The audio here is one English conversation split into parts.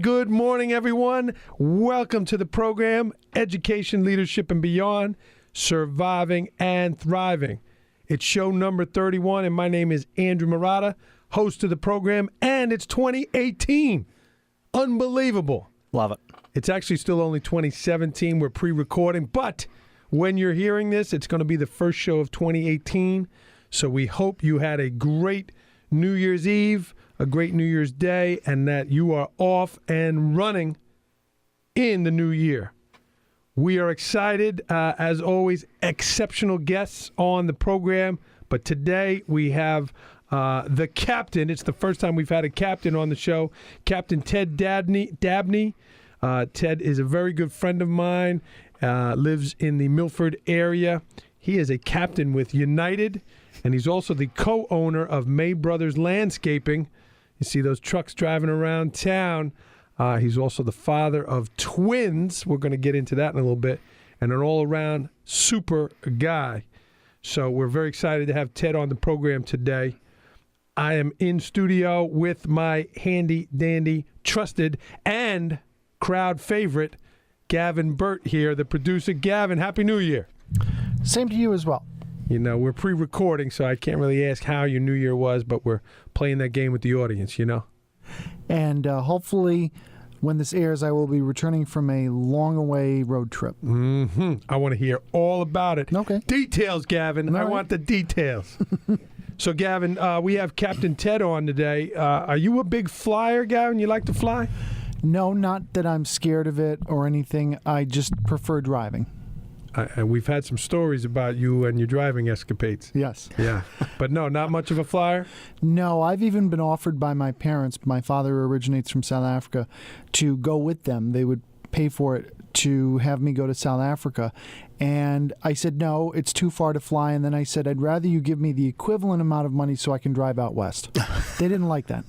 good morning, everyone. Welcome to the program, Education, Leadership, and Beyond, Surviving and Thriving. It's show number 31, and my name is Andrew Marotta, host of the program, and it's 2018. Unbelievable. Love it. It's actually still only 2017. We're pre-recording, but when you're hearing this, it's going to be the first show of 2018. So we hope you had a great New Year's Eve, a great New Year's Day, and that you are off and running in the new year. We are excited, as always, exceptional guests on the program. But today we have the captain. It's the first time we've had a captain on the show, Captain Ted Dabney. Ted is a very good friend of mine, lives in the Milford area. He is a captain with United, and he's also the co-owner of May Brothers Landscaping. You see those trucks driving around town. He's also the father of twins. We're going to get into that in a little bit. And an all-around super guy. So we're very excited to have Ted on the program today. I am in studio with my handy-dandy, trusted, and crowd favorite, Gavin Burt here, the producer. Gavin, Happy New Year. Same to you as well. You know, we're pre-recording, so I can't really ask how your New Year was, but we're playing that game with the audience, you know? And hopefully, when this airs, I will be returning from a long-away road trip. Mm-hmm. I want to hear all about it. Okay. Details, Gavin. I want the details. So, Gavin, we have Captain Ted on today. Are you a big flyer, Gavin? You like to fly? No, not that I'm scared of it or anything. I just prefer driving. And we've had some stories about you and your driving escapades. Yes. Yeah. But no, not much of a flyer? No, I've even been offered by my parents, my father originates from South Africa, to go with them. They would pay for it to have me go to South Africa. And I said, no, it's too far to fly. And then I said, I'd rather you give me the equivalent amount of money so I can drive out west. They didn't like that.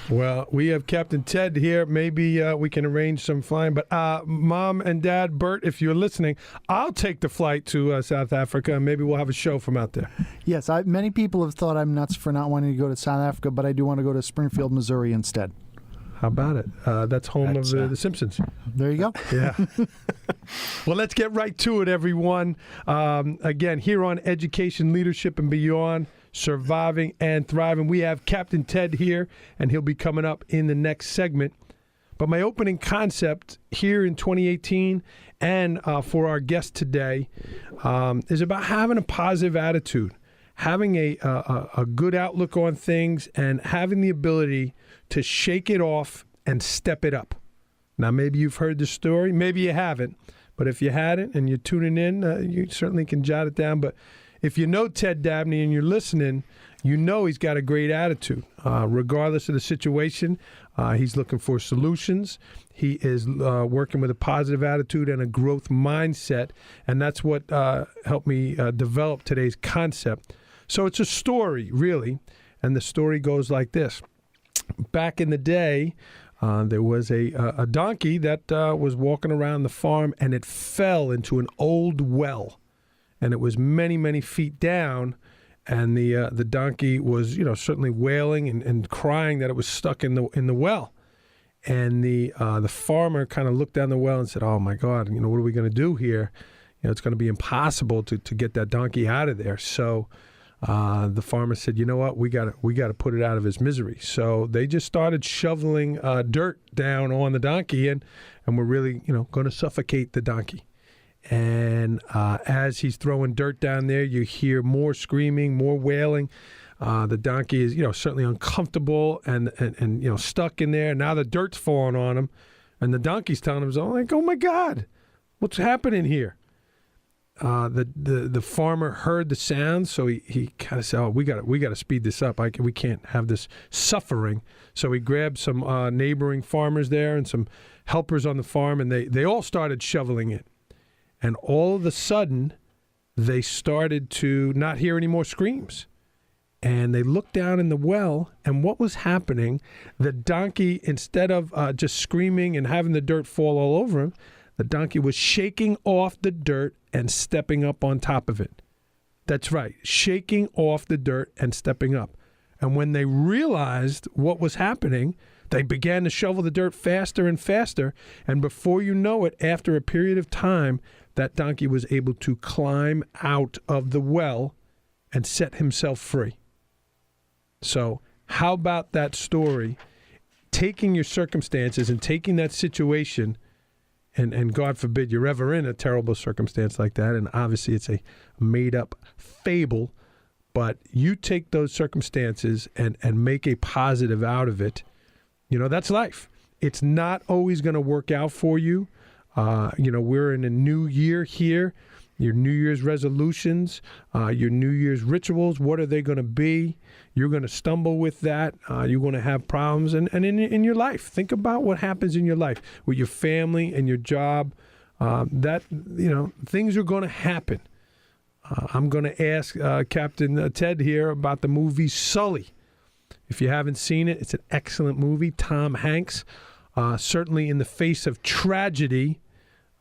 Well, we have Captain Ted here. Maybe we can arrange some flying. But Mom and Dad, Bert, if you're listening, I'll take the flight to South Africa, and maybe we'll have a show from out there. Yes, many people have thought I'm nuts for not wanting to go to South Africa, but I do want to go to Springfield, Missouri instead. How about it? That's home of the Simpsons. There you go. Yeah. Well, let's get right to it, everyone. Again, here on Education, Leadership, and Beyond, Surviving and Thriving, we have Captain Ted here, and he'll be coming up in the next segment. But my opening concept here in 2018 and for our guest today is about having a positive attitude, having a good outlook on things, and having the ability to shake it off and step it up. Now, maybe you've heard the story. Maybe you haven't. But if you hadn't and you're tuning in, you certainly can jot it down. But if you know Ted Dabney and you're listening, you know he's got a great attitude. Regardless of the situation, he's looking for solutions. He is working with a positive attitude and a growth mindset. And that's what helped me develop today's concept. So it's a story, really. And the story goes like this. Back in the day, there was a donkey that was walking around the farm, and it fell into an old well. And it was many, many feet down, and the donkey was, certainly wailing and crying that it was stuck in the well. And the farmer kind of looked down the well and said, "Oh my God, what are we going to do here? It's going to be impossible to get that donkey out of there." So the farmer said, "You know what? We got to put it out of his misery." So they just started shoveling dirt down on the donkey, and we're really, going to suffocate the donkey. And as he's throwing dirt down there, you hear more screaming, more wailing. The donkey is, certainly uncomfortable and stuck in there. Now the dirt's falling on him, and the donkey's telling him, "Oh my God, what's happening here?" The farmer heard the sound, so he kind of said, "Oh, we got to speed this up. We can't have this suffering." So he grabbed some neighboring farmers there and some helpers on the farm, and they all started shoveling it. And all of a sudden, they started to not hear any more screams. And they looked down in the well, and what was happening, the donkey, instead of just screaming and having the dirt fall all over him, the donkey was shaking off the dirt and stepping up on top of it. That's right, shaking off the dirt and stepping up. And when they realized what was happening, They began to shovel the dirt faster and faster, and before you know it, after a period of time, that donkey was able to climb out of the well and set himself free. So how about that story, taking your circumstances and taking that situation, and God forbid you're ever in a terrible circumstance like that, and obviously it's a made-up fable, but you take those circumstances and make a positive out of it. That's life. It's not always going to work out for you. We're in a new year here. Your New Year's resolutions, your New Year's rituals, what are they going to be? You're going to stumble with that. You're going to have problems. And in your life, think about what happens in your life with your family and your job. Things are going to happen. I'm going to ask Captain Ted here about the movie Sully. If you haven't seen it, it's an excellent movie. Tom Hanks, certainly in the face of tragedy,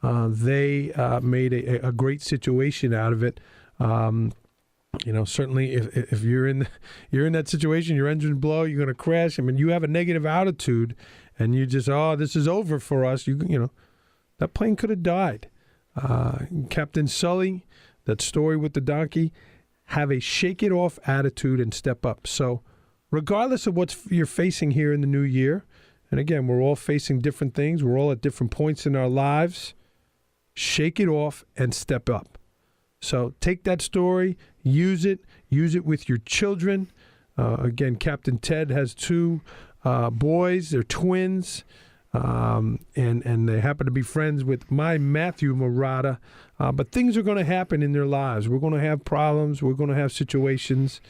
they made a great situation out of it. Certainly if you're in that situation, your engine blow, you're going to crash. I mean, you have a negative attitude, and you just, this is over for us. That plane could have died. Captain Sully, that story with the donkey, have a shake it off attitude and step up. So regardless of what you're facing here in the new year, and again, we're all facing different things. We're all at different points in our lives. Shake it off and step up. So take that story, use it with your children. Again, Captain Ted has two boys. They're twins, and they happen to be friends with my Matthew Murata. But things are going to happen in their lives. We're going to have problems. We're going to have situations.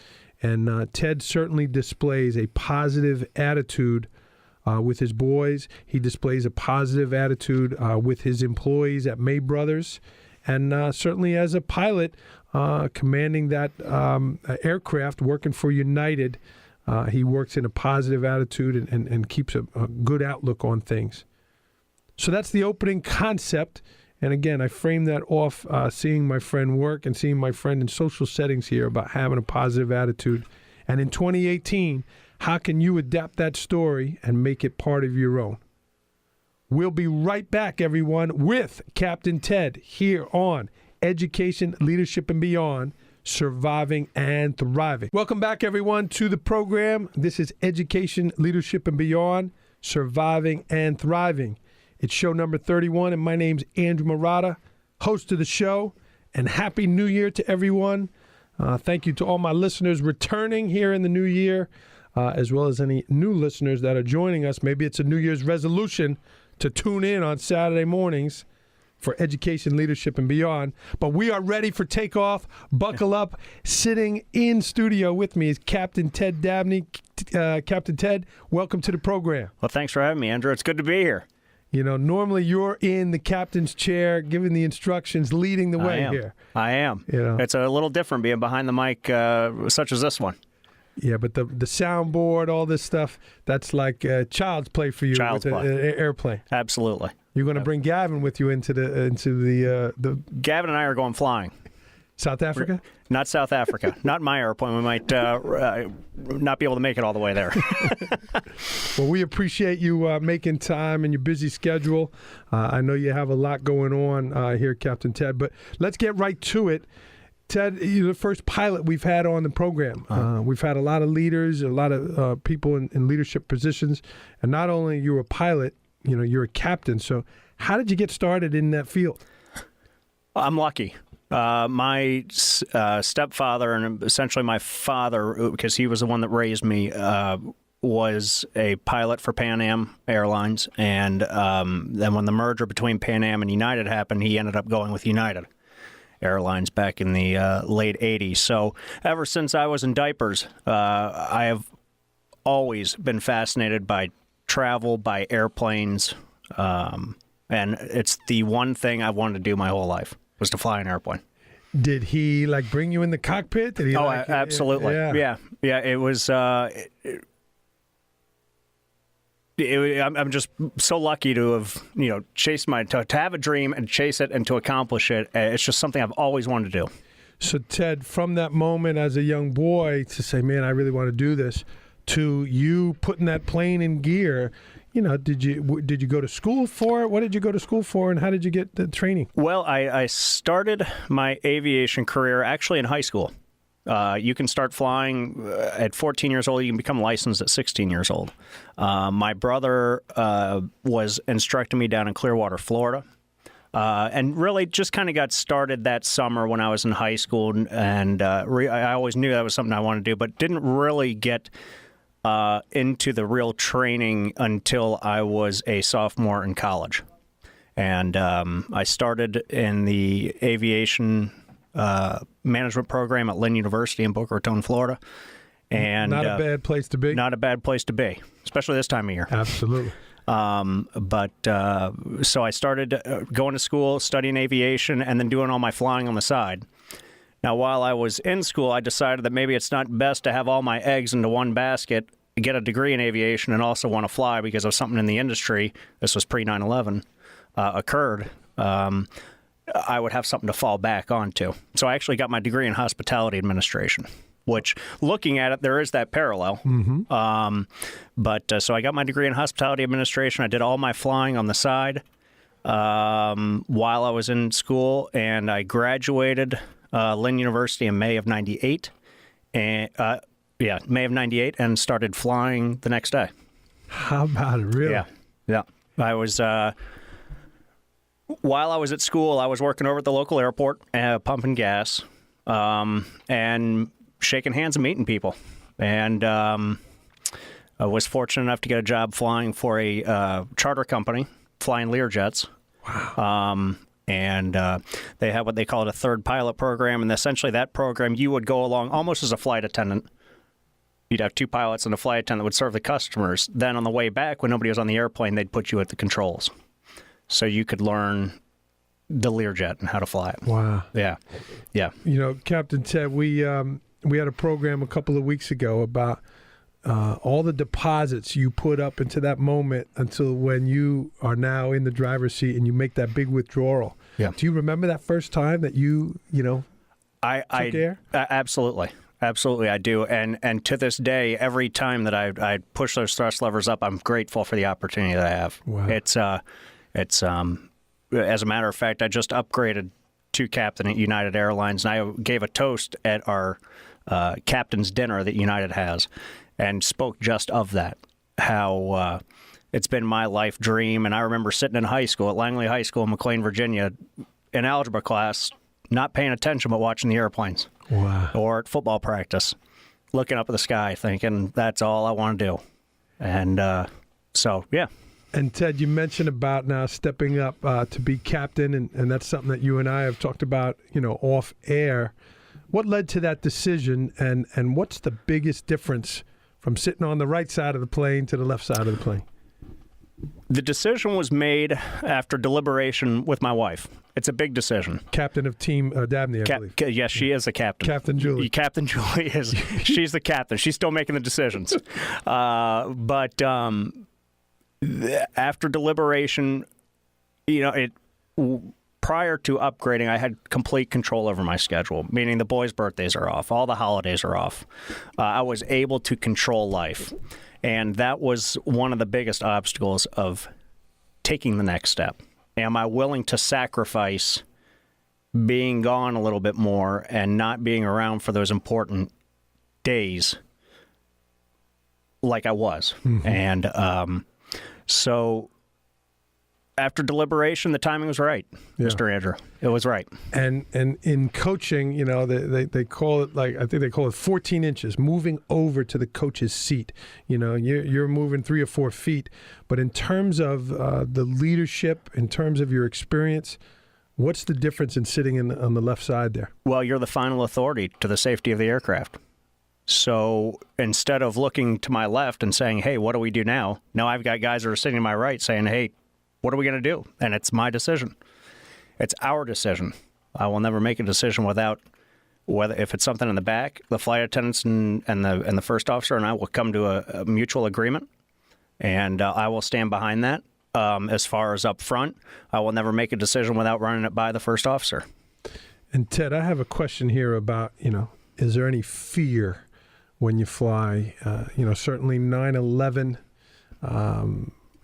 And Ted certainly displays a positive attitude with his boys. He displays a positive attitude with his employees at May Brothers. And certainly as a pilot commanding that aircraft, working for United, he works in a positive attitude and keeps a good outlook on things. So that's the opening concept. And again, I frame that off seeing my friend work and seeing my friend in social settings here about having a positive attitude. And in 2018, how can you adapt that story and make it part of your own? We'll be right back, everyone, with Captain Ted here on Education, Leadership, and Beyond, Surviving and Thriving. Welcome back, everyone, to the program. This is Education, Leadership, and Beyond, Surviving and Thriving. It's show number 31, and my name's Andrew Murata, host of the show. And Happy New Year to everyone. Thank you to all my listeners returning here in the new year, as well as any new listeners that are joining us. Maybe it's a New Year's resolution to tune in on Saturday mornings for Education, Leadership, and Beyond. But we are ready for takeoff. Buckle up. Sitting in studio with me is Captain Ted Dabney. Captain Ted, welcome to the program. Well, thanks for having me, Andrew. It's good to be here. Normally you're in the captain's chair, giving the instructions, leading the way here. I am. It's a little different being behind the mic, such as this one. Yeah, but the soundboard, all this stuff, that's like child's play for you. Child's with play. An airplane. Absolutely. You're going to bring Gavin with you into the Gavin and I are going flying. South Africa? Not South Africa. Not my airplane. We might not be able to make it all the way there. Well, we appreciate you making time in your busy schedule. I know you have a lot going on here, Captain Ted, but let's get right to it. Ted, you're the first pilot we've had on the program. We've had a lot of leaders, a lot of people in leadership positions, and not only you're a pilot, you're a captain. So how did you get started in that field? I'm lucky. My stepfather and essentially my father, because he was the one that raised me, was a pilot for Pan Am Airlines. And then when the merger between Pan Am and United happened, he ended up going with United Airlines back in the late 80s. So ever since I was in diapers, I have always been fascinated by travel, by airplanes. And it's the one thing I wanted to do my whole life, was to fly an airplane. Did he bring you in the cockpit? Did he? Absolutely. Yeah. It was. I'm just so lucky to have chased to have a dream and chase it and to accomplish it. It's just something I've always wanted to do. So Ted, from that moment as a young boy to say, man, I really want to do this, to you putting that plane in gear. Did you go to school for it? What did you go to school for, and how did you get the training? Well, I started my aviation career actually in high school. You can start flying at 14 years old. You can become licensed at 16 years old. My brother was instructing me down in Clearwater, Florida. And really just kind of got started that summer when I was in high school. And I always knew that was something I wanted to do, but didn't really get into the real training until I was a sophomore in college. And I started in the aviation management program at Lynn University in Boca Raton, Florida. And not a bad place to be. Not a bad place to be, especially this time of year. Absolutely. So I started going to school, studying aviation, and then doing all my flying on the side. Now, while I was in school, I decided that maybe it's not best to have all my eggs into one basket, get a degree in aviation, and also want to fly because of something in the industry. This was pre-9/11 occurred. I would have something to fall back onto. So I actually got my degree in hospitality administration, which, looking at it, there is that parallel. Mm-hmm. So I got my degree in hospitality administration. I did all my flying on the side while I was in school, and I graduated Lynn University in May of '98. And May of '98, and started flying the next day. How about it, really? Yeah. I was. While I was at school, I was working over at the local airport, pumping gas, and shaking hands and meeting people. And I was fortunate enough to get a job flying for a charter company, flying Learjets. Wow. And they had what they called a third pilot program. And essentially that program, you would go along almost as a flight attendant. You'd have two pilots and a flight attendant that would serve the customers. Then on the way back, when nobody was on the airplane, they'd put you at the controls. So you could learn the Learjet and how to fly it. Wow. Yeah. Captain Ted, we had a program a couple of weeks ago about all the deposits you put up into that moment until when you are now in the driver's seat and you make that big withdrawal. Yeah. Do you remember that first time that you took air? Absolutely. Absolutely, I do. And to this day, every time that I push those thrust levers up, I'm grateful for the opportunity that I have. Wow. It's as a matter of fact, I just upgraded to captain at United Airlines, and I gave a toast at our captain's dinner that United has, and spoke just of that, how it's been my life dream. And I remember sitting in high school at Langley High School in McLean, Virginia, in algebra class, not paying attention but watching the airplanes. Wow. Or at football practice, looking up at the sky, thinking that's all I want to do. And yeah. And Ted, you mentioned about now stepping up to be captain, and that's something that you and I have talked about, off air. What led to that decision, and what's the biggest difference from sitting on the right side of the plane to the left side of the plane? The decision was made after deliberation with my wife. It's a big decision. Captain of Team Dabney, I believe. Yes, she is a captain. Captain Julie. Captain Julie is. She's the captain. She's still making the decisions. But after deliberation, prior to upgrading, I had complete control over my schedule, meaning the boys' birthdays are off, all the holidays are off. I was able to control life. And that was one of the biggest obstacles of taking the next step. Am I willing to sacrifice being gone a little bit more and not being around for those important days like I was? Mm-hmm. And so after deliberation, the timing was right, Mr. Andrew. It was right. And in coaching, they call it, I think they call it 14 inches, moving over to the coach's seat. You're moving 3 or 4 feet. But in terms of the leadership, in terms of your experience, what's the difference in sitting on the left side there? Well, you're the final authority to the safety of the aircraft. So instead of looking to my left and saying, hey, what do we do now? Now I've got guys that are sitting to my right saying, hey, what are we going to do? And it's my decision. It's our decision. I will never make a decision without, if it's something in the back, the flight attendants and the first officer and I will come to a mutual agreement, and I will stand behind that. As far as up front, I will never make a decision without running it by the first officer. And Ted, I have a question here about, is there any fear when you fly. Certainly 9/11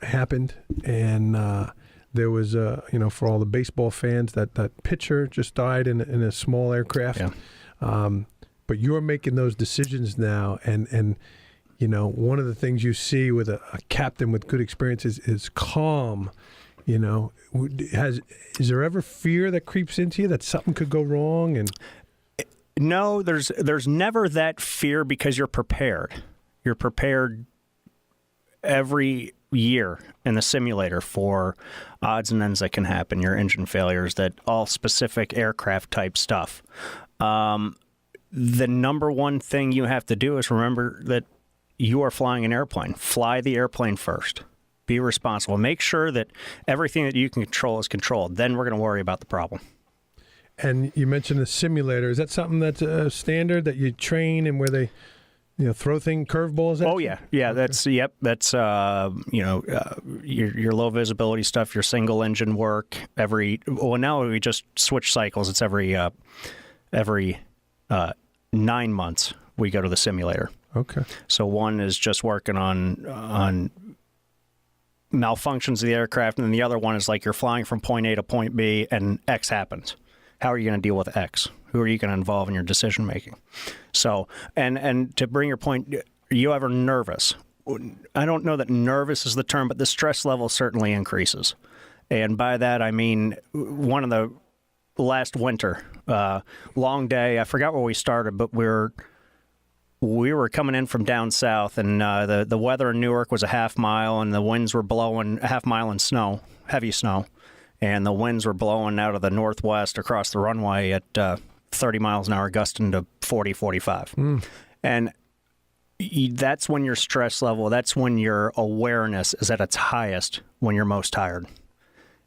happened, and there was, for all the baseball fans, that pitcher just died in a small aircraft. Yeah. But you're making those decisions now, and one of the things you see with a captain with good experience is calm. Is there ever fear that creeps into you that something could go wrong? And no, there's never that fear because you're prepared. You're prepared every year in the simulator for odds and ends that can happen, your engine failures, that all specific aircraft type stuff. The number one thing you have to do is remember that you are flying an airplane. Fly the airplane first. Be responsible. Make sure that everything that you can control is controlled. Then we're going to worry about the problem. And you mentioned the simulator. Is that something that's a standard that you train and where they throw curveballs at Oh, you? yeah. That's your low visibility stuff, your single engine work. Now we just switch cycles. It's every 9 months we go to the simulator. Okay. So one is just working on malfunctions of the aircraft, and then the other one is like you're flying from point A to point B, and X happens. How are you going to deal with X? Who are you going to involve in your decision making? So, and to bring your point, are you ever nervous? I don't know that nervous is the term, but the stress level certainly increases. And by that, I mean, one of the last winter, long day, I forgot where we started, but we were coming in from down south, and the weather in Newark was a half mile, and the winds were blowing a half mile in snow, heavy snow. And the winds were blowing out of the northwest across the runway at 30 miles an hour, gusting to 40, 45. And that's when your stress level, that's when your awareness is at its highest, when you're most tired.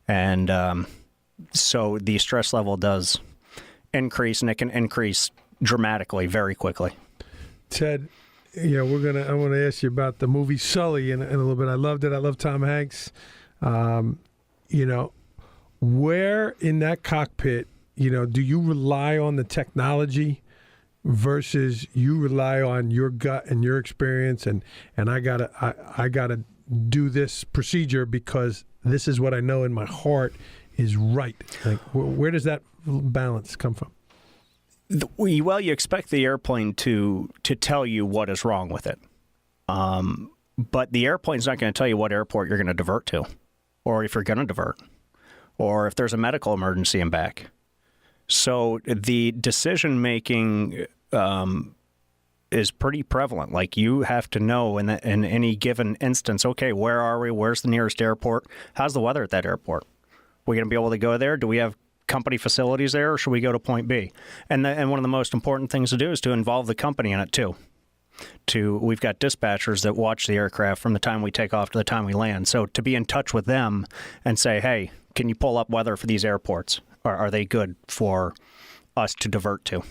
And so the stress level does increase, and it can increase dramatically very quickly. Ted, I want to ask you about the movie Sully in a little bit. I loved it. I love Tom Hanks. Where in that cockpit, do you rely on the technology versus you rely on your gut and your experience, and I gotta do this procedure because this is what I know in my heart is right? Like, where does that balance come from? Well, you expect the airplane to tell you what is wrong with it. But the airplane's not going to tell you what airport you're going to divert to, or if you're going to divert, or if there's a medical emergency in back. So the decision-making is pretty prevalent. Like, you have to know in any given instance, okay, where are we? Where's the nearest airport? How's the weather at that airport? Are we going to be able to go there? Do we have company facilities there, or should we go to point B? And one of the most important things to do is to involve the company in it too. We've got dispatchers that watch the aircraft from the time we take off to the time we land. So to be in touch with them and say, hey, can you pull up weather for these airports? Are they good for us to divert to?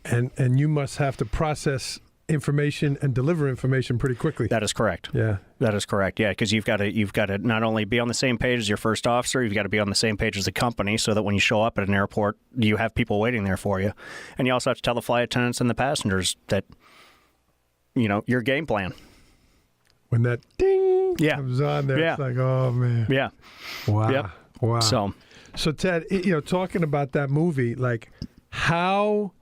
And you must have to process information and deliver information pretty quickly. That is correct. Yeah. That is correct. Yeah, because you've got to not only be on the same page as your first officer, you've got to be on the same page as the company, so that when you show up at an airport, you have people waiting there for you. And you also have to tell the flight attendants and the passengers that, your game plan. When that ding comes on there, it's like, oh, man. Yeah. Wow. Yep. Wow. So Ted, talking about that movie, like, how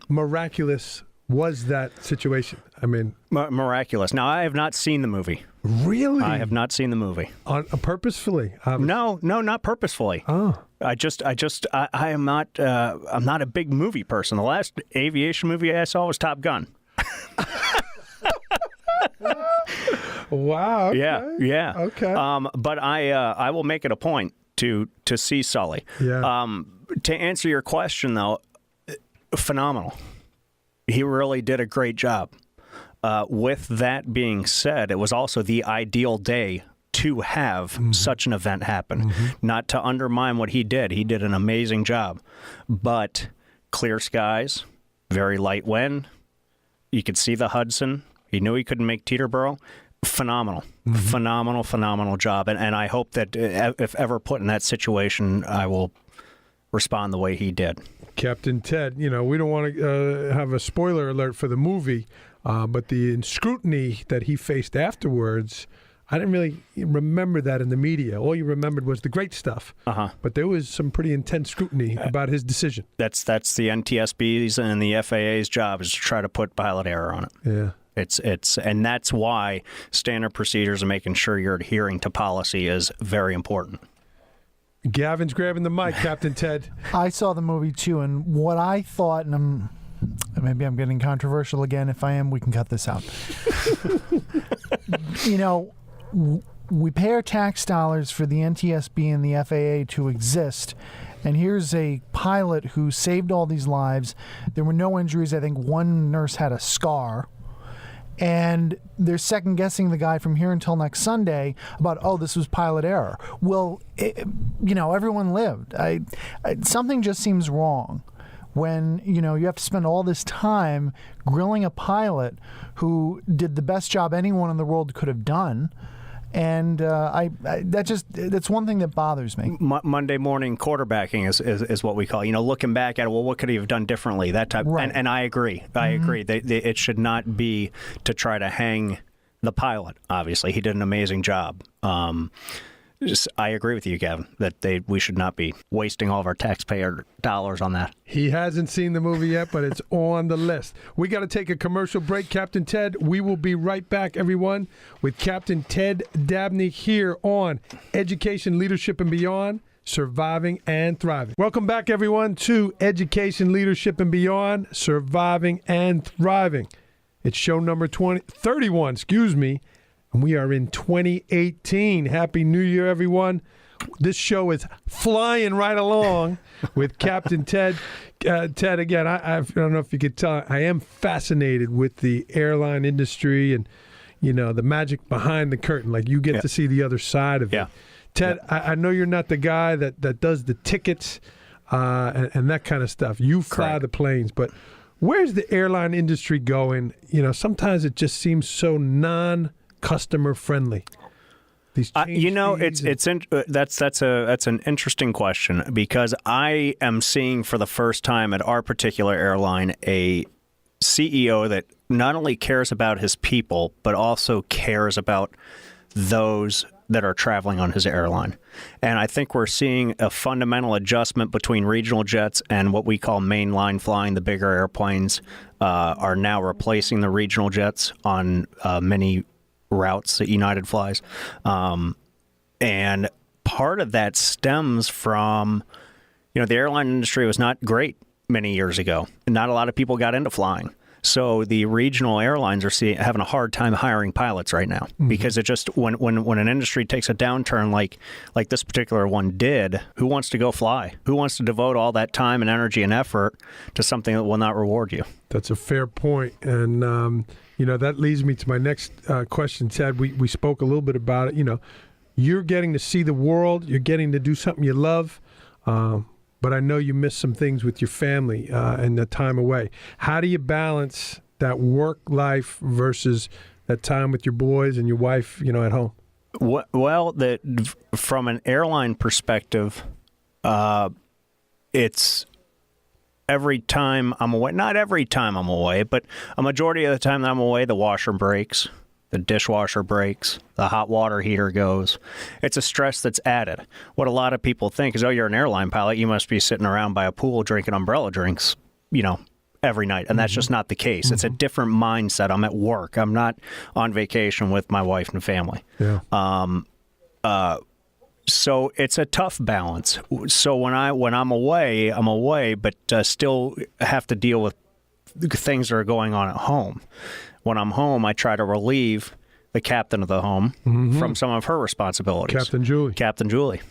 miraculous was that situation? I mean, miraculous. Now, I have not seen the movie. Really? I have not seen the movie. Purposefully? No, not purposefully. Oh. I am not. I'm not a big movie person. The last aviation movie I saw was Top Gun. Wow. Okay. Yeah. Okay. But I will make it a point to see Sully. Yeah. To answer your question, though, phenomenal. He really did a great job. With that being said, it was also the ideal day to have such an event happen. Not to undermine what he did. He did an amazing job. But clear skies, very light wind. You could see the Hudson. He knew he couldn't make Teterboro. Phenomenal. Phenomenal job. And I hope that if ever put in that situation, I will respond the way he did. Captain Ted, we don't want to have a spoiler alert for the movie, But the scrutiny that he faced afterwards, I didn't really remember that in the media. All you remembered was the great stuff. But there was some pretty intense scrutiny about his decision. That's the NTSB's and the FAA's job, is to try to put pilot error on it. Yeah. And that's why standard procedures and making sure you're adhering to policy is very important. Gavin's grabbing the mic, Captain Ted. I saw the movie too, and what I thought, and maybe I'm getting controversial again. If I am, we can cut this out. We pay our tax dollars for the NTSB and the FAA to exist. And here's a pilot who saved all these lives. There were no injuries. I think one nurse had a scar. And they're second-guessing the guy from here until next Sunday about, this was pilot error. Well, everyone lived. Something just seems wrong when, you have to spend all this time grilling a pilot who did the best job anyone in the world could have done. And that's one thing that bothers me. Monday morning quarterbacking is what we call, looking back at it. Well, what could he have done differently? That type. Right. And I agree. I agree. It should not be to try to hang the pilot. Obviously, he did an amazing job. I agree with you, Gavin, that we should not be wasting all of our taxpayer dollars on that. He hasn't seen the movie yet, but it's on the list. We got to take a commercial break, Captain Ted. We will be right back, everyone, with Captain Ted Dabney here on Education, Leadership, and Beyond, Surviving and Thriving. Welcome back, everyone, to Education, Leadership, and Beyond, Surviving and Thriving. It's show number 31, and we are in 2018. Happy New Year, everyone. This show is flying right along with Captain Ted. Ted, again, I don't know if you could tell, I am fascinated with the airline industry and, the magic behind the curtain. Like, you get to see the other side of it. Ted, I know you're not the guy that does the tickets and that kind of stuff. You fly the planes, but where's the airline industry going? Sometimes it just seems so non-customer friendly. These that's an interesting question, because I am seeing for the first time at our particular airline a CEO that not only cares about his people but also cares about those that are traveling on his airline. And I think we're seeing a fundamental adjustment between regional jets and what we call mainline flying. The bigger airplanes are now replacing the regional jets on many routes that United flies. And part of that stems from, the airline industry was not great many years ago. Not a lot of people got into flying. So the regional airlines are having a hard time hiring pilots right now, because it just when an industry takes a downturn like this particular one did, who wants to go fly? Who wants to devote all that time and energy and effort to something that will not reward you? That's a fair point. And, that leads me to my next question, Ted. We spoke a little bit about it. You're getting to see the world. You're getting to do something you love. But I know you miss some things with your family and the time away. How do you balance that work life versus that time with your boys and your wife, at home? Well, from an airline perspective, it's every time I'm away. Not every time I'm away, but a majority of the time that I'm away, the washer breaks. The dishwasher breaks, the hot water heater goes. It's a stress that's added. What a lot of people think is, you're an airline pilot, you must be sitting around by a pool drinking umbrella drinks, every night. And that's just not the case. It's a different mindset. I'm at work. I'm not on vacation with my wife and family. Yeah. So it's a tough balance. So when I'm away, but still have to deal with things that are going on at home. When I'm home, I try to relieve the captain of the home from some of her responsibilities. Captain Julie.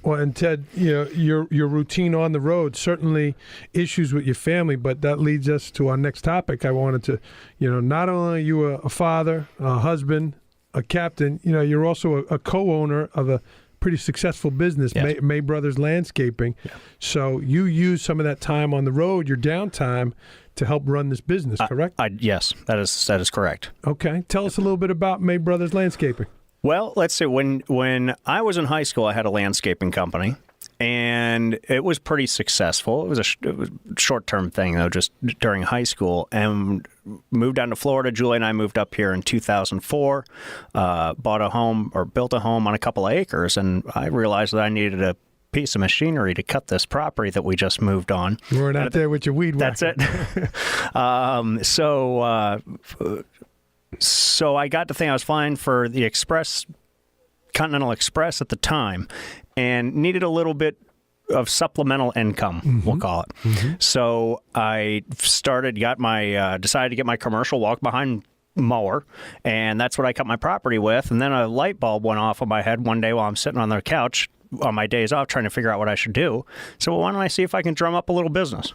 Well, and Ted, your routine on the road, certainly issues with your family, but that leads us to our next topic. I wanted to, not only are you a father, a husband, a captain, you're also a co-owner of a pretty successful business, yes. May Brothers Landscaping. Yeah. So you use some of that time on the road, your downtime, to help run this business, correct? Yes, that is correct. Okay. Tell us a little bit about May Brothers Landscaping. Well, let's see. When I was in high school, I had a landscaping company, And it was pretty successful. It was a short-term thing, though, just during high school. And moved down to Florida. Julie and I moved up here in 2004, bought a home or built a home on a couple of acres. And I realized that I needed a piece of machinery to cut this property that we just moved on. You weren't out there with your weed whacker. That's it. So I got to think I was flying for the Continental Express at the time, and needed a little bit of supplemental income, we'll call it. So I decided to get my commercial walk-behind mower, and that's what I cut my property with. And then a light bulb went off in my head one day while I'm sitting on the couch on my days off trying to figure out what I should do. So why don't I see if I can drum up a little business?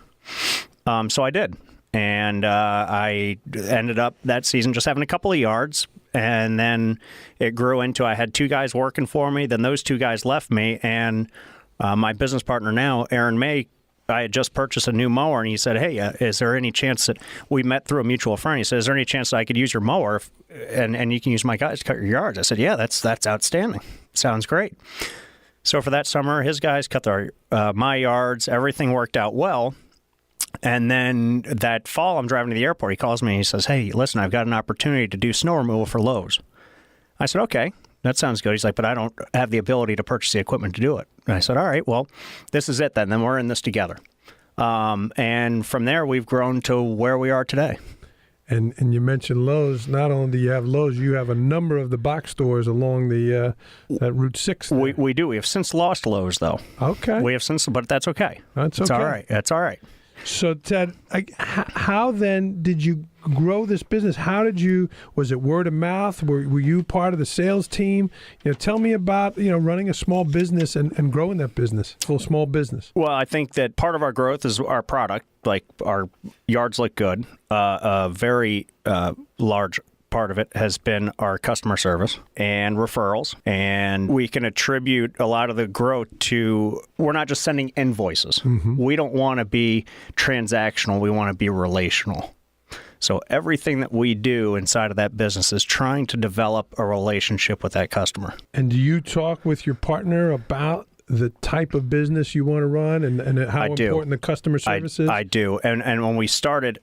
So I did. And I ended up that season just having a couple of yards. And then it grew into I had 2 guys working for me. Then those 2 guys left me. And my business partner now, Aaron May, I had just purchased a new mower. And he said, hey, is there any chance that we met through a mutual friend? He said, is there any chance that I could use your mower and you can use my guys to cut your yards? I said, yeah, that's outstanding. Sounds great. So for that summer, his guys cut my yards. Everything worked out well. And then that fall, I'm driving to the airport. He calls me and he says, hey, listen, I've got an opportunity to do snow removal for Lowe's. I said, okay, that sounds good. He's like, but I don't have the ability to purchase the equipment to do it. And I said, all right, well, this is it then. Then we're in this together. And from there, we've grown to where we are today. And you mentioned Lowe's. Not only do you have Lowe's, you have a number of the box stores along the that Route 6. There. We do. We have since lost Lowe's, though. Okay. We have since, but that's okay. It's all right. That's all right. So, Ted, how then did you grow this business? Was it word of mouth? Were you part of the sales team? Tell me about, running a small business and growing that business, full small business. Well, I think that part of our growth is our product. Like, our yards look good. A very large part of it has been our customer service and referrals. And we can attribute a lot of the growth to, we're not just sending invoices. We don't want to be transactional. We want to be relational. So everything that we do inside of that business is trying to develop a relationship with that customer. And do you talk with your partner about the type of business you want to run and how important the customer service is? I do. And when we started,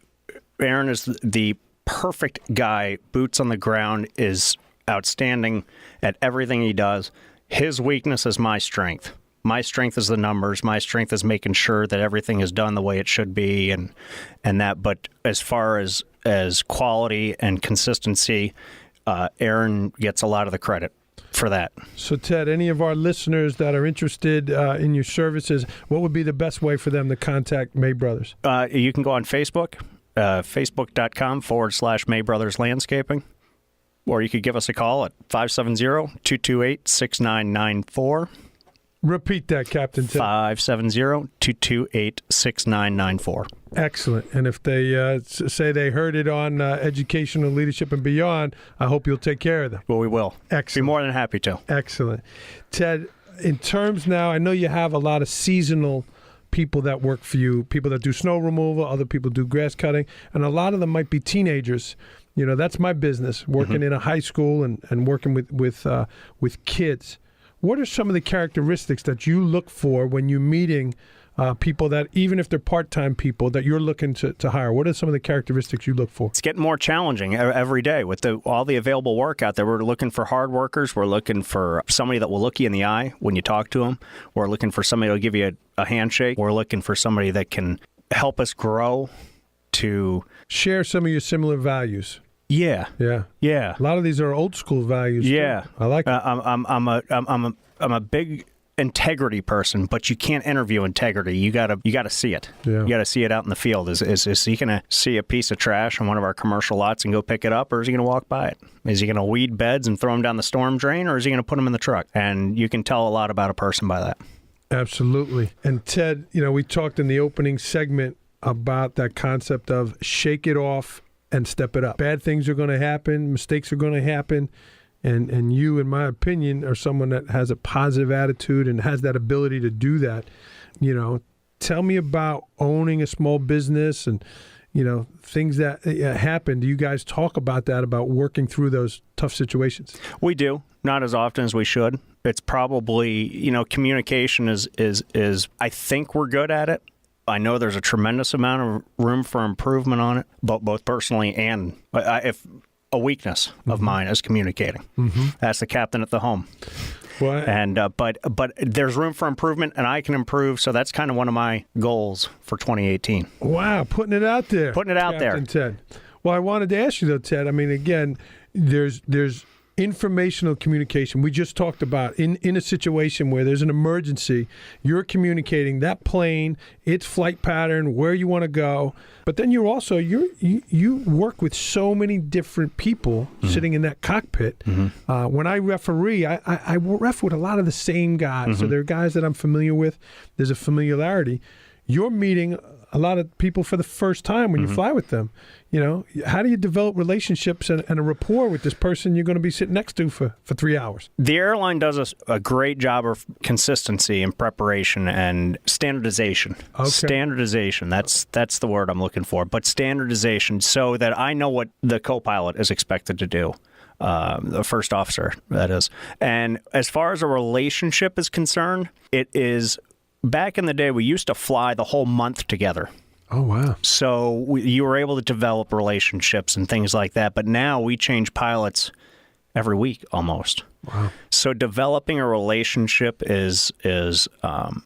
Aaron is the perfect guy. Boots on the ground, is outstanding at everything he does. His weakness is my strength. My strength is the numbers. My strength is making sure that everything is done the way it should be, and that. But as far as quality and consistency, Aaron gets a lot of the credit for that. So, Ted, any of our listeners that are interested in your services, what would be the best way for them to contact May Brothers? You can go on Facebook. Facebook.com/May Brothers Landscaping, or you could give us a call at 570-228-6994. Repeat that, Captain Ted. 570-228-6994. Excellent. And if they say they heard it on Educational Leadership and Beyond, I hope you'll take care of them. Well, we will. Excellent. Be more than happy to. Excellent. Ted, in terms now, I know you have a lot of seasonal people that work for you, people that do snow removal, other people do grass cutting, and a lot of them might be teenagers. That's my business, working in a high school and working with kids. What are some of the characteristics that you look for when you're meeting people that, even if they're part-time people, that you're looking to hire? What are some of the characteristics you look for? It's getting more challenging every day with all the available work out there. We're looking for hard workers. We're looking for somebody that will look you in the eye when you talk to them. We're looking for somebody that will give you a handshake. We're looking for somebody that can help us grow, to share some of your similar values. Yeah. A lot of these are old school values. Yeah, too. I like it. I'm a big integrity person, but you can't interview integrity. You gotta see it. Yeah. You gotta see it out in the field. Is he gonna see a piece of trash on one of our commercial lots and go pick it up, or is he gonna walk by it? Is he gonna weed beds and throw them down the storm drain, or is he gonna put them in the truck? And you can tell a lot about a person by that. Absolutely. And Ted, we talked in the opening segment about that concept of shake it off and step it up. Bad things are going to happen. Mistakes are going to happen. And you, in my opinion, are someone that has a positive attitude and has that ability to do that. Tell me about owning a small business and, things that happen. Do you guys talk about that, about working through those tough situations? We do. Not as often as we should. It's probably, communication is I think we're good at it. I know there's a tremendous amount of room for improvement on it, both personally and if a weakness of mine is communicating. That's the captain at the home. Well, And but there's room for improvement, and I can improve. So that's kind of one of my goals for 2018. wow, putting it out there. Putting it out Captain Ted. Well, I wanted to ask you though, Ted. I mean, again, there's informational communication. We just talked about in a situation where there's an emergency, you're communicating that plane, its flight pattern, where you want to go. But then you're also you work with so many different people sitting in that cockpit. When I referee, I ref with a lot of the same guys. So there are guys that I'm familiar with. There's a familiarity. You're meeting a lot of people for the first time when you fly with them. How do you develop relationships and a rapport with this person you're going to be sitting next to for 3 hours? The airline does a great job of consistency and preparation and standardization. Okay. Standardization, that's the word I'm looking for. But standardization so that I know what the co-pilot is expected to do. The first officer, that is. And as far as a relationship is concerned, it is, back in the day, we used to fly the whole month together. Oh, wow. So you were able to develop relationships and things like that. But now we change pilots every week almost. Wow. So developing a relationship is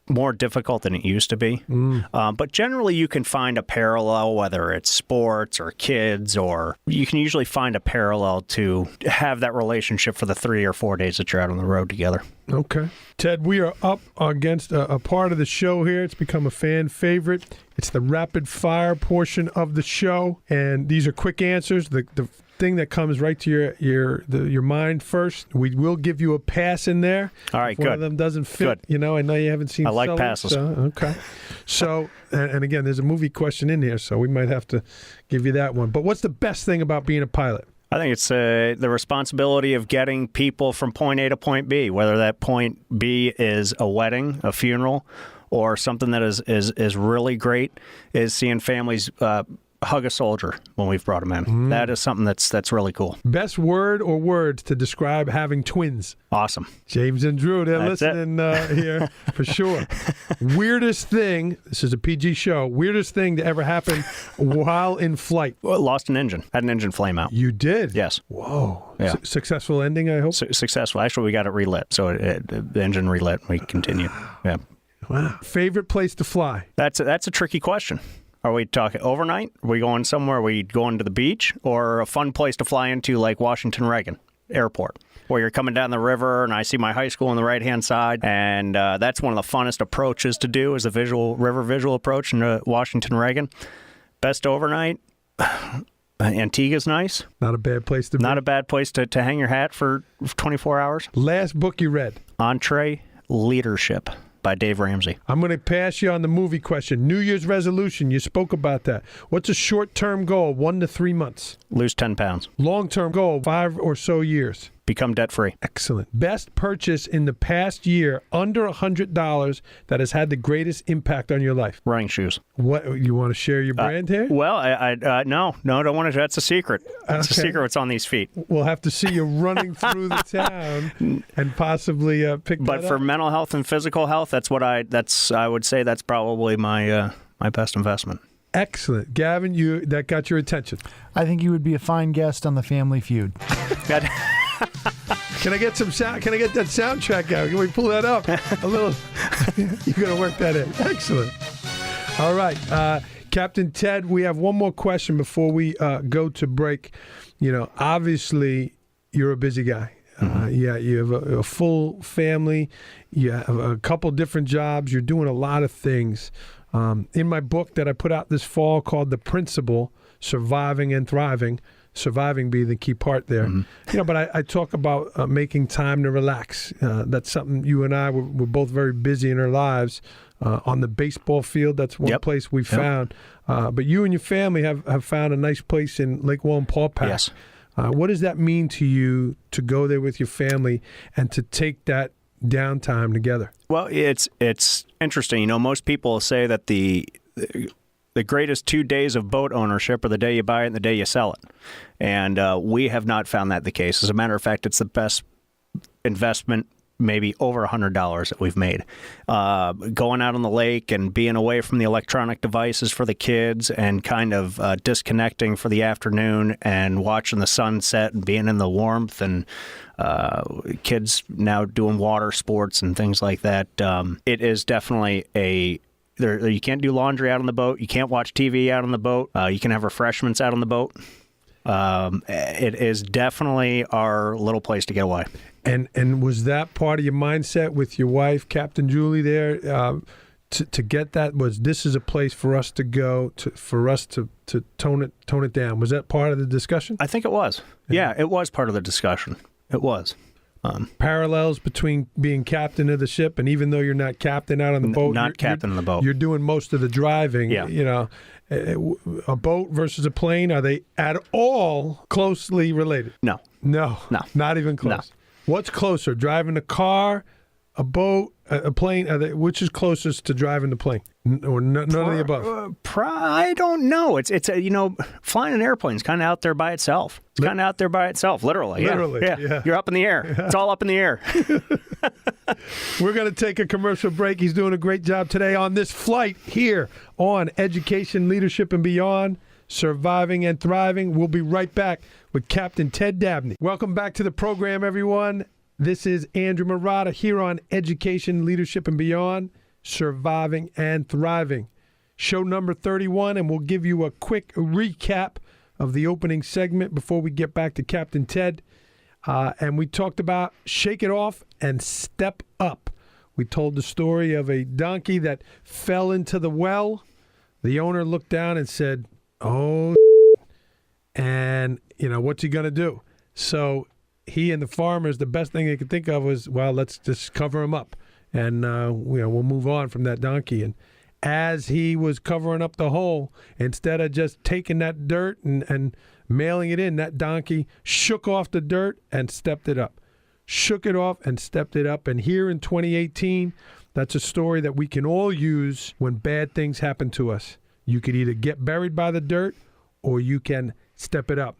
more difficult than it used to be. But generally you can find a parallel, whether it's sports or kids, or you can usually find a parallel to have that relationship for the 3 or 4 days that you're out on the road together. Okay. Ted, we are up against a part of the show here. It's become a fan favorite. It's the rapid fire portion of the show. And these are quick answers. The thing that comes right to your mind first. We will give you a pass in there. All right, if one good. of them doesn't fit. Good. I know you haven't seen I like Sully, passes. So, okay. So, and again, there's a movie question in here, so we might have to give you that one. But what's the best thing about being a pilot? I think it's the responsibility of getting people from point A to point B, whether that point B is a wedding, a funeral, or something that is really great, is seeing families hug a soldier when we've brought them in. That is something that's really cool. Best word or words to describe having twins? Awesome. James and Drew, they're That's listening here for sure. Weirdest thing, this is a PG show, weirdest thing to ever happen while in flight? Well, lost an engine. Had an engine flame out. You did? Yes. Whoa. Yeah. Successful ending, I hope? Successful. Actually, we got it relit. So the engine relit. We continued. Yeah. Wow. Favorite place to fly? That's a tricky question. Are we talking overnight? Are we going somewhere? Are we going to the beach? Or a fun place to fly into like Washington Reagan Airport, where you're coming down the river and I see my high school on the right-hand side, and that's one of the funnest approaches to do is the river visual approach into Washington Reagan. Best overnight? Antigua's nice. Not a bad place to be. Not a bad place to hang your hat for 24 hours. Last book you read? Entree Leadership by Dave Ramsey. I'm going to pass you on the movie question. New Year's resolution, you spoke about that. What's a short-term goal, 1 to 3 months? Lose 10 pounds. Long-term goal, 5 or so years? Become debt-free. Excellent. Best purchase in the past year, under $100, that has had the greatest impact on your life? Running shoes. What, you want to share your brand here? Well, no, don't want to. That's a secret. That's a Okay. secret what's on these feet. We'll have to see you running through the town and possibly pick But that for up. mental health and physical health, I would say that's probably my best investment. Excellent. Gavin, that got your attention. I think you would be a fine guest on the Family Feud. Can I get some sound? Can I get that soundtrack out? Can we pull that up a little? You're going to work that in. Excellent. All right. Captain Ted, we have one more question before we go to break. Obviously, you're a busy guy. Yeah, you have a full family. You have a couple different jobs. You're doing a lot of things. In my book that I put out this fall called The Principle, Surviving and Thriving, surviving being the key part there. But I talk about making time to relax. That's something you and I, we're both very busy in our lives. On the baseball field, that's one place we found. But you and your family have found a nice place in Lake Wallenpaupack. Yes. What does that mean to you to go there with your family and to take that downtime together? Well, it's interesting. Most people say that the greatest 2 days of boat ownership are the day you buy it and the day you sell it. And we have not found that the case. As a matter of fact, it's the best investment maybe over $100 that we've made. Going out on the lake and being away from the electronic devices for the kids and kind of disconnecting for the afternoon and watching the sunset and being in the warmth and kids now doing water sports and things like that. It is definitely you can't do laundry out on the boat. You can't watch TV out on the boat. You can have refreshments out on the boat. It is definitely our little place to get away. And was that part of your mindset with your wife, Captain Julie, there to get that? Was this is a place for us to go for us to tone it down? Was that part of the discussion? I think it was. Yeah, it was part of the discussion. It was. Parallels between being captain of the ship and even though you're not captain out on the boat, not captain of the boat, you're doing most of the driving. Yeah. You know, a boat versus a plane, are they at all closely related? No, not even close. No. What's closer, driving a car, a boat, a plane? Which is closest to driving the plane, or none of the above? I don't know. It's flying an airplane is kind of out there by itself. It's kind of out there by itself, literally. Yeah. You're up in the air. Yeah. It's all up in the air. We're going to take a commercial break. He's doing a great job today on this flight here on Education, Leadership, and Beyond, Surviving and Thriving. We'll be right back with Captain Ted Dabney. Welcome back to the program, everyone. This is Andrew Marotta here on Education, Leadership, and Beyond, Surviving and Thriving. Show number 31, and we'll give you a quick recap of the opening segment before we get back to Captain Ted. And we talked about shake it off and step up. We told the story of a donkey that fell into the well. The owner looked down and said, "Oh," and, what's he going to do? So he and the farmers, the best thing they could think of was, well, let's just cover him up, and we'll move on from that donkey. And as he was covering up the hole, instead of just taking that dirt and mailing it in, that donkey shook off the dirt and stepped it up. Shook it off and stepped it up. And here in 2018, that's a story that we can all use when bad things happen to us. You could either get buried by the dirt or you can step it up.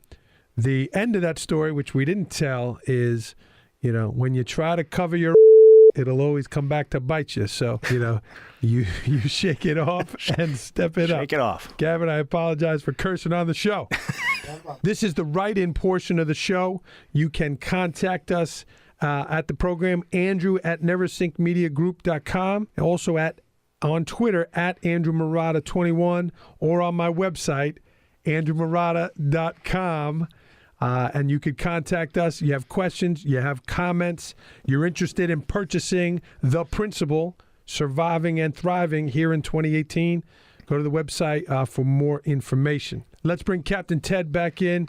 The end of that story, which we didn't tell, is, when you try to cover your it'll always come back to bite you. So, you shake it off and step it up. Shake it off. Gavin, I apologize for cursing on the show. This is the write-in portion of the show. You can contact us at the program, Andrew at neversinkmediagroup.com, also on Twitter at AndrewMarotta21, or on my website, AndrewMarotta.com. And you could contact us. You have questions, you have comments, you're interested in purchasing The Principle, Surviving and Thriving here in 2018. Go to the website for more information. Let's bring Captain Ted back in.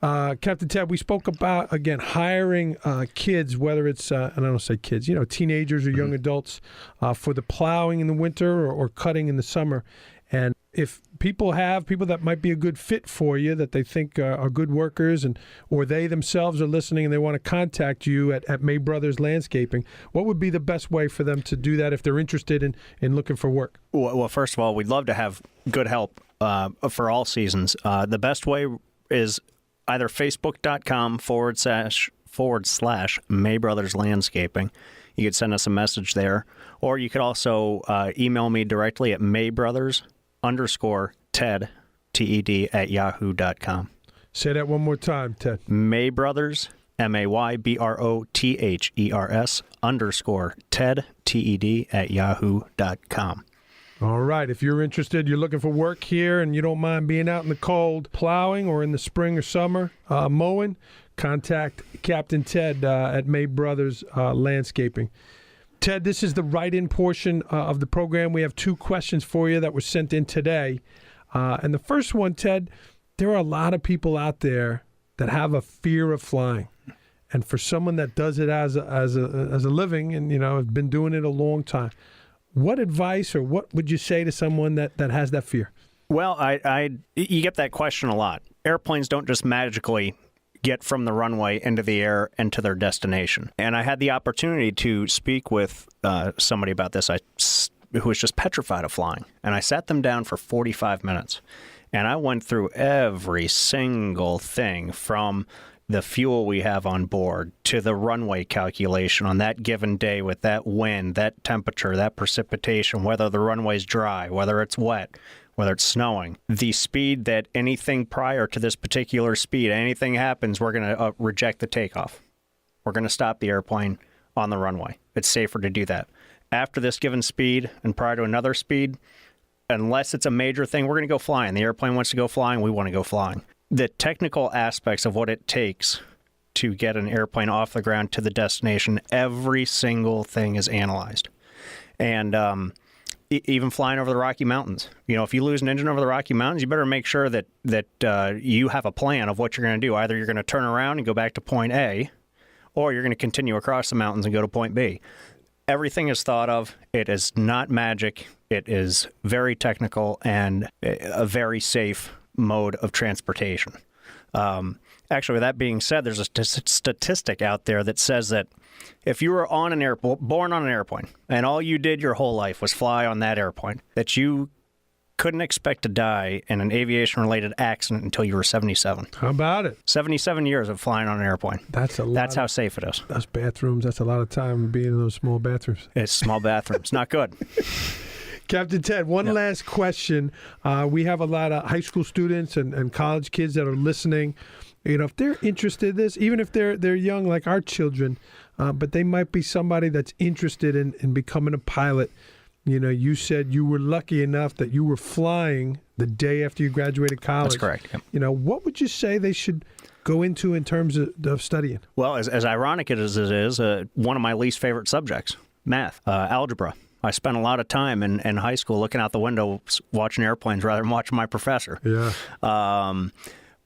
Captain Ted, we spoke about, again, hiring kids, whether it's, and I don't say kids, teenagers or young adults, for the plowing in the winter or cutting in the summer. And if people that might be a good fit for you, that they think are good workers, or they themselves are listening and they want to contact you at May Brothers Landscaping, what would be the best way for them to do that if they're interested in looking for work? Well, first of all, we'd love to have good help for all seasons. The best way is either facebook.com/ May Brothers Landscaping. You could send us a message there, or you could also email me directly at maybrothers_Ted, TED, @yahoo.com. Say that one more time, Ted. May Brothers, MAYBROTHERS _Ted, TED, @yahoo.com. All right. If you're interested, you're looking for work here, and you don't mind being out in the cold plowing, or in the spring or summer mowing, contact Captain Ted at May Brothers Landscaping. Ted, this is the write-in portion of the program. We have two questions for you that were sent in today. And the first one, Ted, there are a lot of people out there that have a fear of flying. And for someone that does it as a living and, has been doing it a long time, what advice or what would you say to someone that has that fear? Well, you get that question a lot. Airplanes don't just magically get from the runway into the air and to their destination. And I had the opportunity to speak with somebody about this who was just petrified of flying. And I sat them down for 45 minutes. And I went through every single thing from the fuel we have on board, to the runway calculation on that given day with that wind, that temperature, that precipitation, whether the runway's dry, whether it's wet, whether it's snowing, the speed that anything prior to this particular speed, anything happens, we're going to reject the takeoff. We're going to stop the airplane on the runway. It's safer to do that. After this given speed and prior to another speed, unless it's a major thing, we're going to go flying. The airplane wants to go flying. We want to go flying. The technical aspects of what it takes to get an airplane off the ground to the destination, every single thing is analyzed. And even flying over the Rocky Mountains. You know, if you lose an engine over the Rocky Mountains, you better make sure that you have a plan of what you're going to do. Either you're going to turn around and go back to point A, or you're going to continue across the mountains and go to point B. Everything is thought of. It is not magic. It is very technical and a very safe mode of transportation. Actually, with that being said, there's a statistic out there that says that if you were on an born on an airplane, and all you did your whole life was fly on that airplane, that you couldn't expect to die in an aviation-related accident until you were 77. How about it? 77 years of flying on an airplane. That's a lot. That's how safe it is. Those bathrooms, that's a lot of time being in those small bathrooms. It's small bathrooms. Not good. Captain Ted, one last question. We have a lot of high school students and college kids that are listening. You know, if they're interested in this, even if they're young like our children, but they might be somebody that's interested in becoming a pilot. You know, you said you were lucky enough that you were flying the day after you graduated college. That's correct. Yep. You know, what would you say they should go into in terms of studying? Well, as ironic as it is, one of my least favorite subjects, math, algebra. I spent a lot of time in high school looking out the window watching airplanes rather than watching my professor. Yeah.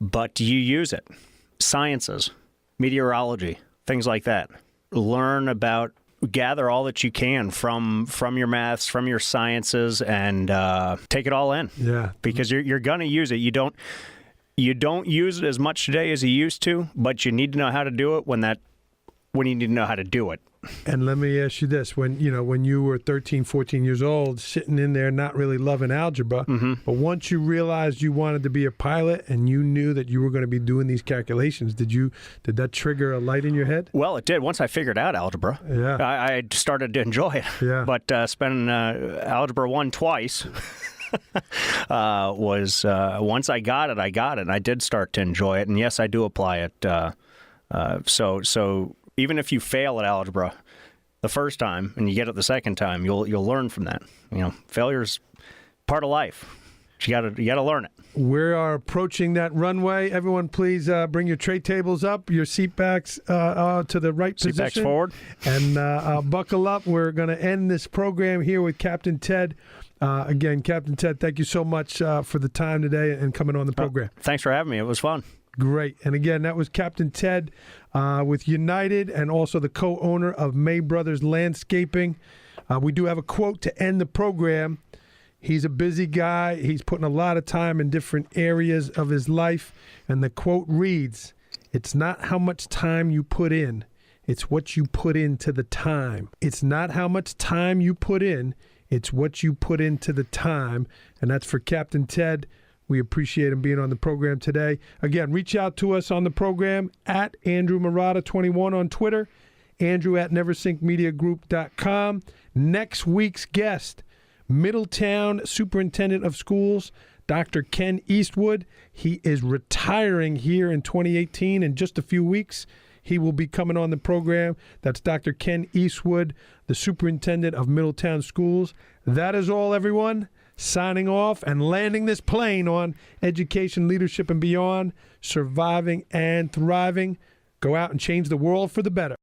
But you use it. Sciences, meteorology, things like that. Gather all that you can from your maths, from your sciences, and take it all in. Yeah. Because you're going to use it. You don't use it as much today as you used to, but you need to know how to do it when you need to know how to do it. And let me ask you this. When you were 13, 14 years old, sitting in there not really loving algebra, but once you realized you wanted to be a pilot and you knew that you were going to be doing these calculations, did that trigger a light in your head? Well, it did. Once I figured out algebra, I started to enjoy it. Yeah. But spending Algebra 1 twice was once I got it, and I did start to enjoy it. And yes, I do apply it. So even if you fail at algebra the first time and you get it the second time, you'll learn from that. You know, failure's part of life. You gotta learn it. We are approaching that runway. Everyone, please bring your tray tables up, your seat backs to the right position. Seat backs forward. And buckle up. We're going to end this program here with Captain Ted. Again, Captain Ted, thank you so much for the time today and coming on the program. Thanks for having me. It was fun. Great. And again, that was Captain Ted with United and also the co-owner of May Brothers Landscaping. We do have a quote to end the program. He's a busy guy. He's putting a lot of time in different areas of his life. And the quote reads, "It's not how much time you put in, it's what you put into the time. It's not how much time you put in, it's what you put into the time." And that's for Captain Ted. We appreciate him being on the program today. Again, reach out to us on the program at Andrew Marotta21 on Twitter, Andrew at NeversinkMediaGroup.com. Next week's guest, Middletown Superintendent of Schools, Dr. Ken Eastwood. He is retiring here in 2018. In just a few weeks, he will be coming on the program. That's Dr. Ken Eastwood, the Superintendent of Middletown Schools. That is all, everyone. Signing off and landing this plane on Education, Leadership, and Beyond, Surviving and Thriving. Go out and change the world for the better.